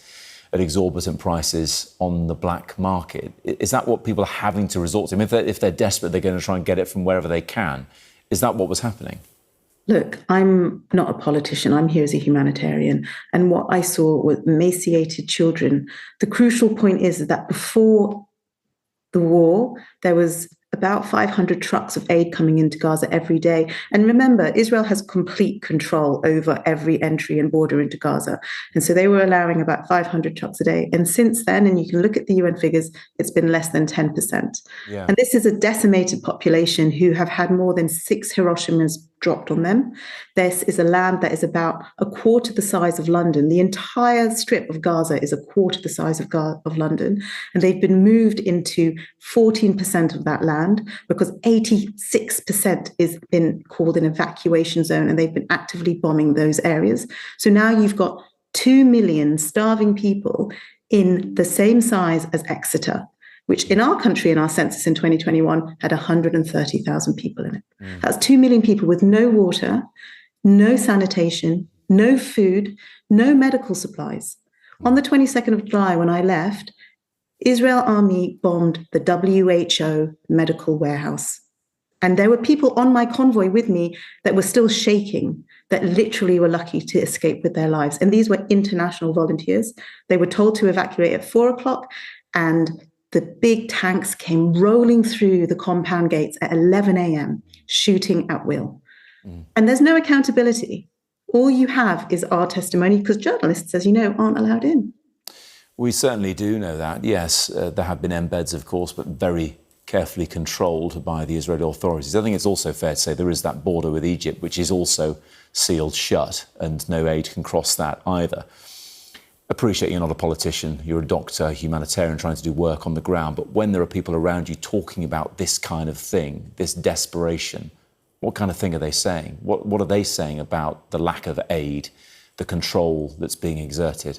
at exorbitant prices on the black market. Is that what people are having to resort to? I mean, if they're desperate, they're going to try and get it from wherever they can. Is that what was happening? Look, I'm not a politician. I'm here as a humanitarian. And what I saw was emaciated children. The crucial point is that before the war, there was about 500 trucks of aid coming into Gaza every day. And remember, Israel has complete control over every entry and border into Gaza. And so they were allowing about 500 trucks a day. And since then, and you can look at the UN figures, it's been less than 10%. Yeah. And this is a decimated population who have had more than 6 Hiroshimas dropped on them. This is a land that is about a quarter the size of London. The entire strip of Gaza is a quarter the size of London. And they've been moved into 14% of that land because 86% is been called an evacuation zone, and they've been actively bombing those areas. So now you've got 2 million starving people in the same size as Exeter, which in our country, in our census in 2021, had 130,000 people in it. That's 2 million people with no water, no sanitation, no food, no medical supplies. On the 22nd of July, when I left, Israel Army bombed the WHO medical warehouse. And there were people on my convoy with me that were still shaking, that literally were lucky to escape with their lives. And these were international volunteers. They were told to evacuate at 4:00, and the big tanks came rolling through the compound gates at 11 a.m., shooting at will. And there's no accountability. All you have is our testimony, because journalists, as you know, aren't allowed in. We certainly do know that, yes. There have been embeds, of course, but very carefully controlled by the Israeli authorities. I think it's also fair to say there is that border with Egypt, which is also sealed shut, and no aid can cross that either. Appreciate you're not a politician, you're a doctor, a humanitarian trying to do work on the ground, but when there are people around you talking about this kind of thing, this desperation, what kind of thing are they saying? What are they saying about the lack of aid, the control that's being exerted?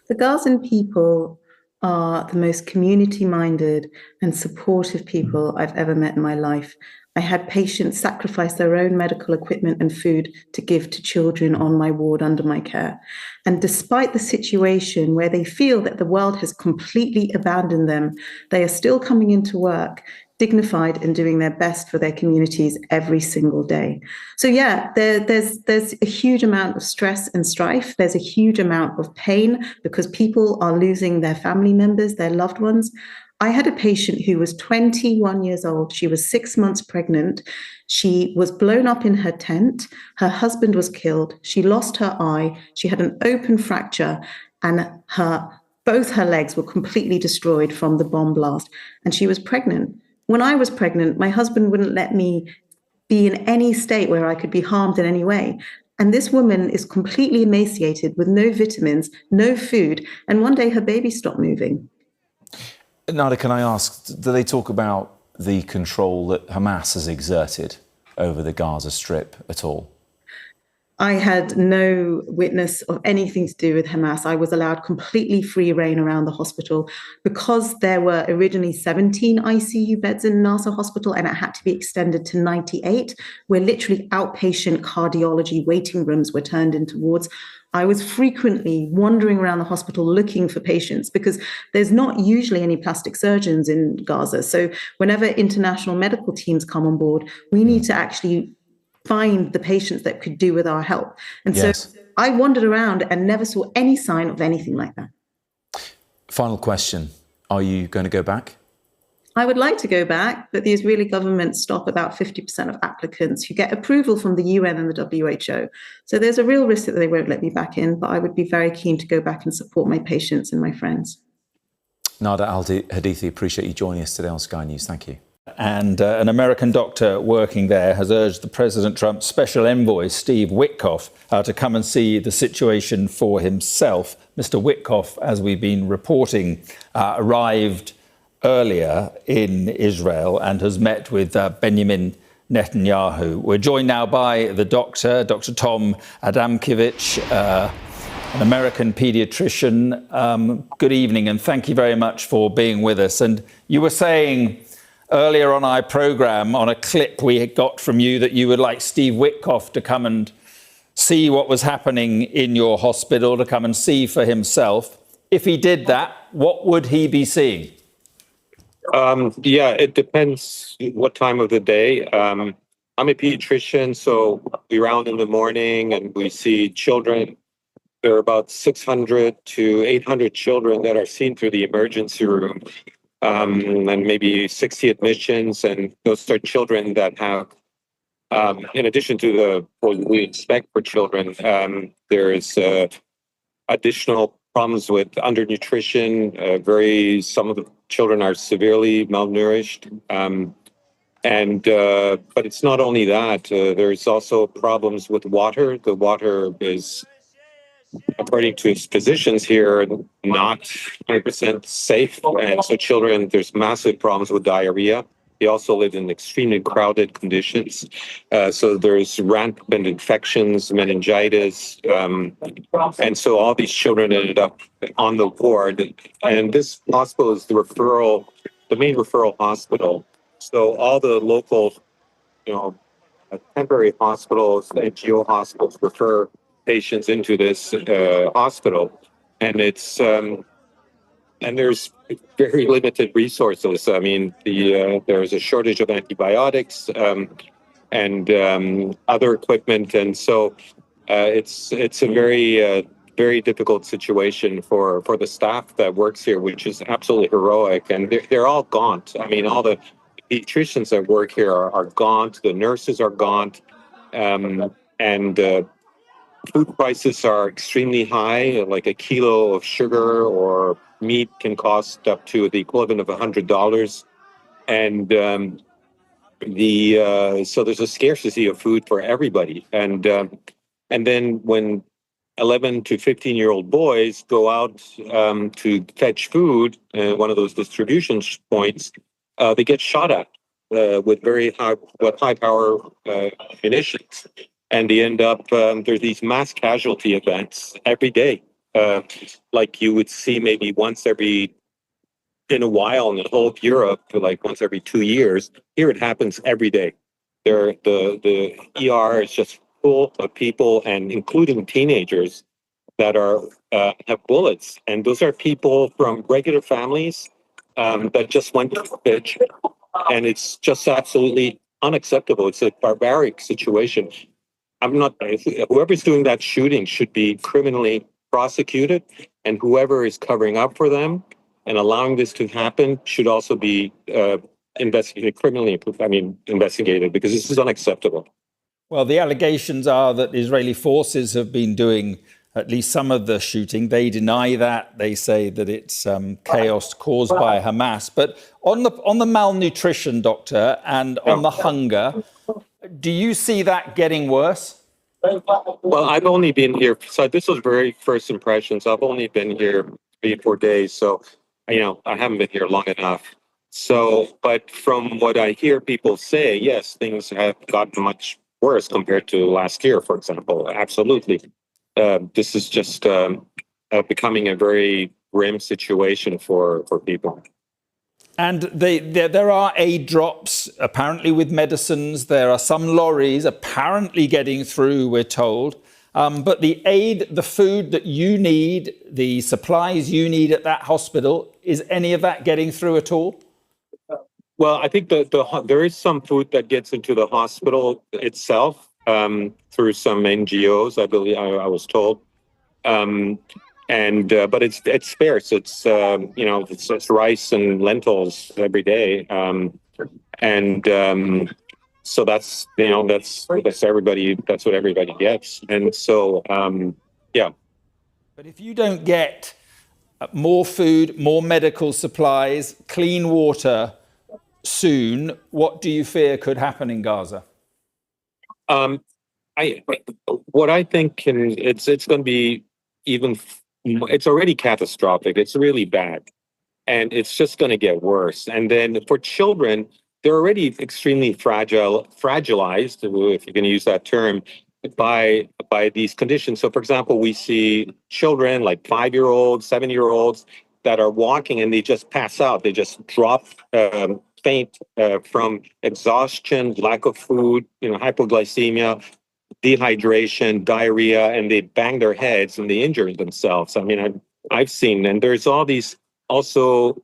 The Gazan people are the most community-minded and supportive people I've ever met in my life. I had patients sacrifice their own medical equipment and food to give to children on my ward under my care. And despite the situation where they feel that the world has completely abandoned them, they are still coming into work dignified and doing their best for their communities every single day. So yeah, there's a huge amount of stress and strife. There's a huge amount of pain because people are losing their family members, their loved ones. I had a patient who was 21 years old. She was 6 months pregnant. She was blown up in her tent. Her husband was killed. She lost her eye. She had an open fracture, and both her legs were completely destroyed from the bomb blast. And she was pregnant. When I was pregnant, my husband wouldn't let me be in any state where I could be harmed in any way. And this woman is completely emaciated with no vitamins, no food. And one day her baby stopped moving. Nada, can I ask, do they talk about the control that Hamas has exerted over the Gaza Strip at all? I had no witness of anything to do with Hamas. I was allowed completely free reign around the hospital because there were originally 17 ICU beds in Nazir Hospital and it had to be extended to 98, where literally outpatient cardiology waiting rooms were turned into wards. I was frequently wandering around the hospital looking for patients because there's not usually any plastic surgeons in Gaza. So whenever international medical teams come on board, we need to actually find the patients that could do with our help. And yes. So I wandered around and never saw any sign of anything like that. Final question. Are you going to go back? I would like to go back, but the Israeli government stop about 50% of applicants who get approval from the UN and the WHO. So there's a real risk that they won't let me back in, but I would be very keen to go back and support my patients and my friends. Nada Al-Hadithi, appreciate you joining us today on Sky News. Thank you. and an American doctor working there has urged the President Trump's special envoy, Steve Witkoff, to come and see the situation for himself. Mr. Witkoff, as we've been reporting, arrived earlier in Israel and has met with Benjamin Netanyahu. We're joined now by the doctor, Dr. Tom Adamkiewicz, an American paediatrician. Good evening, and thank you very much for being with us. And you were saying earlier on our programme, on a clip we got from you, that you would like Steve Witkoff to come and see what was happening in your hospital, to come and see for himself. If he did that, what would he be seeing? Yeah, it depends what time of the day. I'm a pediatrician, so we're around in the morning and we see children. There are about 600 to 800 children that are seen through the emergency room, and maybe 60 admissions. And those are children that have, in addition to what we expect for children, there's additional problems with undernutrition. Some of the children are severely malnourished. But it's not only that. There's also problems with water. The water is, according to physicians here, not 100% safe. And so there's massive problems with diarrhea. They also live in extremely crowded conditions. So there's rampant infections, meningitis. And so all these children ended up on the ward. And this hospital is the main referral hospital. So all the local, temporary hospitals, NGO hospitals refer patients into this hospital. And and there's very limited resources. I mean, there's a shortage of antibiotics and other equipment, and so it's a very difficult situation for the staff that works here, which is absolutely heroic. And they're all gaunt. I mean, all the pediatricians that work here are gaunt. The nurses are gaunt, and food prices are extremely high. Like a kilo of sugar or meat can cost up to the equivalent of $100, and so there's a scarcity of food for everybody. And then when 11 to 15-year-old boys go out to fetch food, one of those distribution points, they get shot at with very high power munitions. And they end up, there's these mass casualty events every day, like you would see maybe once in a while in the whole of Europe, like once every 2 years. Here it happens every day. The ER is just full of people, and including teenagers that have bullets. And those are people from regular families that just went to pitch. And it's just absolutely unacceptable. It's a barbaric situation. Whoever's doing that shooting should be criminally prosecuted, and whoever is covering up for them and allowing this to happen should also be investigated, because this is unacceptable. Well, the allegations are that Israeli forces have been doing at least some of the shooting. They deny that. They say that it's chaos caused by Hamas. But on the malnutrition, doctor, and on the hunger, do you see that getting worse? Well, I've only been here, so this was very first impressions. I've only been here 3-4 days, so I haven't been here long enough. So, but from what I hear people say, yes, things have gotten much worse compared to last year, for example. Absolutely. This is just becoming a very grim situation for people. And there are aid drops, apparently, with medicines. There are some lorries apparently getting through, we're told. But the aid, the food that you need, the supplies you need at that hospital, is any of that getting through at all? Well, I think there is some food that gets into the hospital itself through some NGOs, I believe, I was told. But it's sparse. It's it's rice and lentils every day, so that's everybody. That's what everybody gets, and so yeah. But if you don't get more food, more medical supplies, clean water soon. What do you fear could happen in Gaza? What I think it's going to be it's already catastrophic. It's really bad, and it's just going to get worse. And then for children, they're already extremely fragilized, if you're going to use that term, by these conditions. So, for example, we see children like 5-year-olds, 7-year-olds that are walking and they just pass out. They just drop, faint from exhaustion, lack of food, hypoglycemia, dehydration, diarrhea, and they bang their heads and they injure themselves. I mean, I've seen, and there's all these also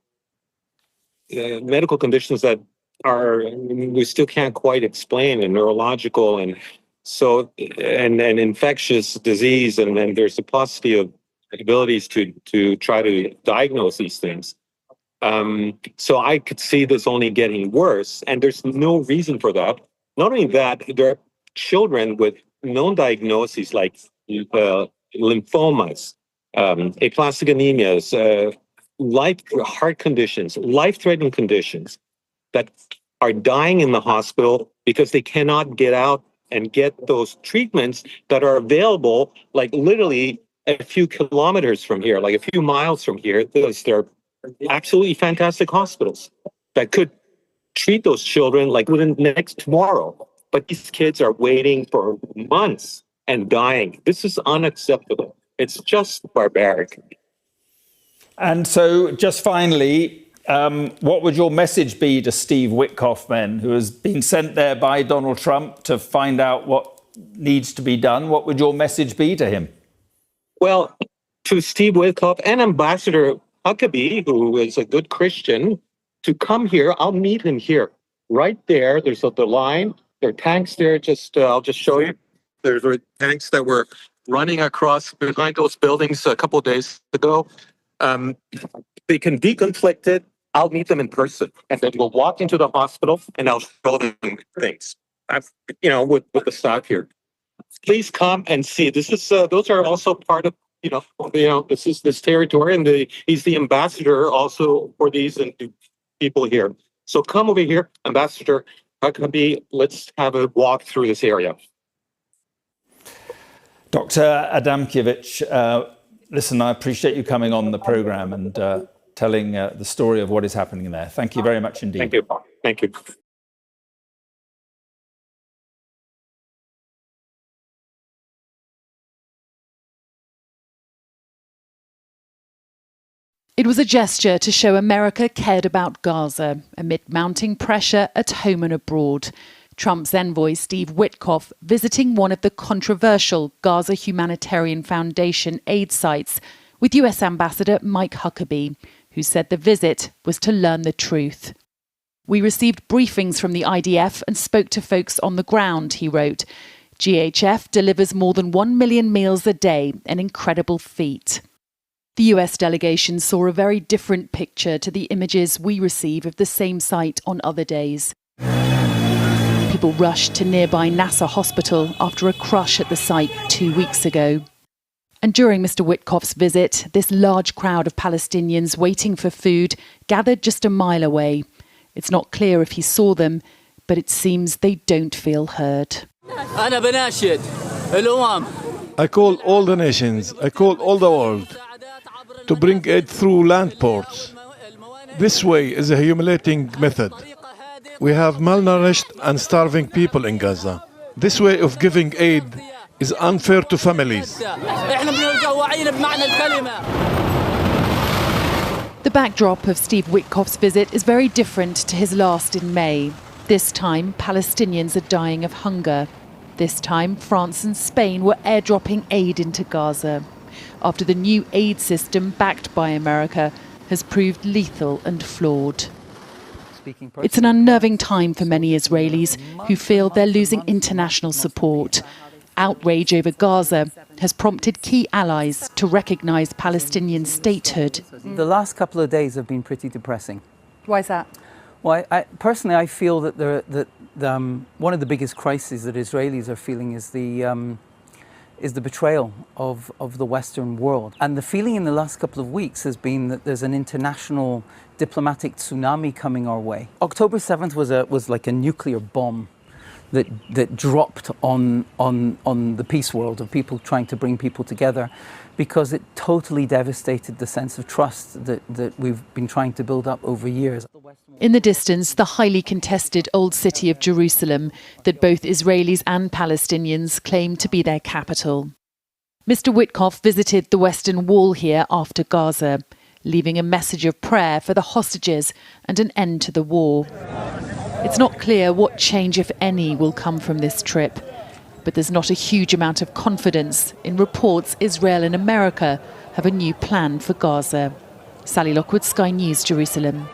medical conditions that we still can't quite explain, and neurological, and so and infectious disease, and then there's a paucity of abilities to try to diagnose these things. So I could see this only getting worse, and there's no reason for that. Not only that, there are children with known diagnoses like lymphomas, aplastic anemias, heart conditions, life-threatening conditions that are dying in the hospital because they cannot get out and get those treatments that are available, like literally a few kilometers from here, like a few miles from here. They're absolutely fantastic hospitals that could treat those children like within the next tomorrow. But these kids are waiting for months and dying. This is unacceptable. It's just barbaric. And so, just finally, what would your message be to Steve Witkoff, then, who has been sent there by Donald Trump to find out what needs to be done? What would your message be to him? Well, to Steve Witkoff and Ambassador Huckabee, who is a good Christian, to come here. I'll meet him here, right there. There's the line. There are tanks there. I'll just show you. There were tanks that were running across behind those buildings a couple of days ago. They can deconflict it. I'll meet them in person, and then we'll walk into the hospital, and I'll show them things. With the staff here. Please come and see. This is those are also part of this territory, and he's the ambassador also for these and people here. So come over here, Ambassador Huckabee. Let's have a walk through this area. Dr. Adamkiewicz, listen, I appreciate you coming on the programme and telling the story of what is happening there. Thank you very much indeed. Thank you. Thank you. It was a gesture to show America cared about Gaza amid mounting pressure at home and abroad. Trump's envoy, Steve Witkoff, visiting one of the controversial Gaza Humanitarian Foundation aid sites with US Ambassador Mike Huckabee, who said the visit was to learn the truth. We received briefings from the IDF and spoke to folks on the ground, he wrote. GHF delivers more than 1 million meals a day, an incredible feat. The US delegation saw a very different picture to the images we receive of the same site on other days. People rushed to nearby Nasser hospital after a crush at the site 2 weeks ago. And during Mr. Witkoff's visit, this large crowd of Palestinians waiting for food gathered just a mile away. It's not clear if he saw them, but it seems they don't feel heard. I call all the nations, I call all the world to bring aid through land ports. This way is a humiliating method. We have malnourished and starving people in Gaza. This way of giving aid is unfair to families. The backdrop of Steve Witkoff's visit is very different to his last in May. This time, Palestinians are dying of hunger. This time, France and Spain were airdropping aid into Gaza, after the new aid system backed by America has proved lethal and flawed. It's an unnerving time for many Israelis who feel they're losing international support. Outrage over Gaza has prompted key allies to recognise Palestinian statehood. The last couple of days have been pretty depressing. Why is that? Well, personally, I feel that one of the biggest crises that Israelis are feeling is the is the betrayal of the Western world. And the feeling in the last couple of weeks has been that there's an international diplomatic tsunami coming our way. October 7th was like a nuclear bomb that dropped on the peace world of people trying to bring people together, because it totally devastated the sense of trust that we've been trying to build up over years. In the distance, the highly contested old city of Jerusalem that both Israelis and Palestinians claim to be their capital. Mr. Witkoff visited the Western Wall here after Gaza, leaving a message of prayer for the hostages and an end to the war. It's not clear what change, if any, will come from this trip, but there's not a huge amount of confidence in reports Israel and America have a new plan for Gaza. Sally Lockwood, Sky News, Jerusalem.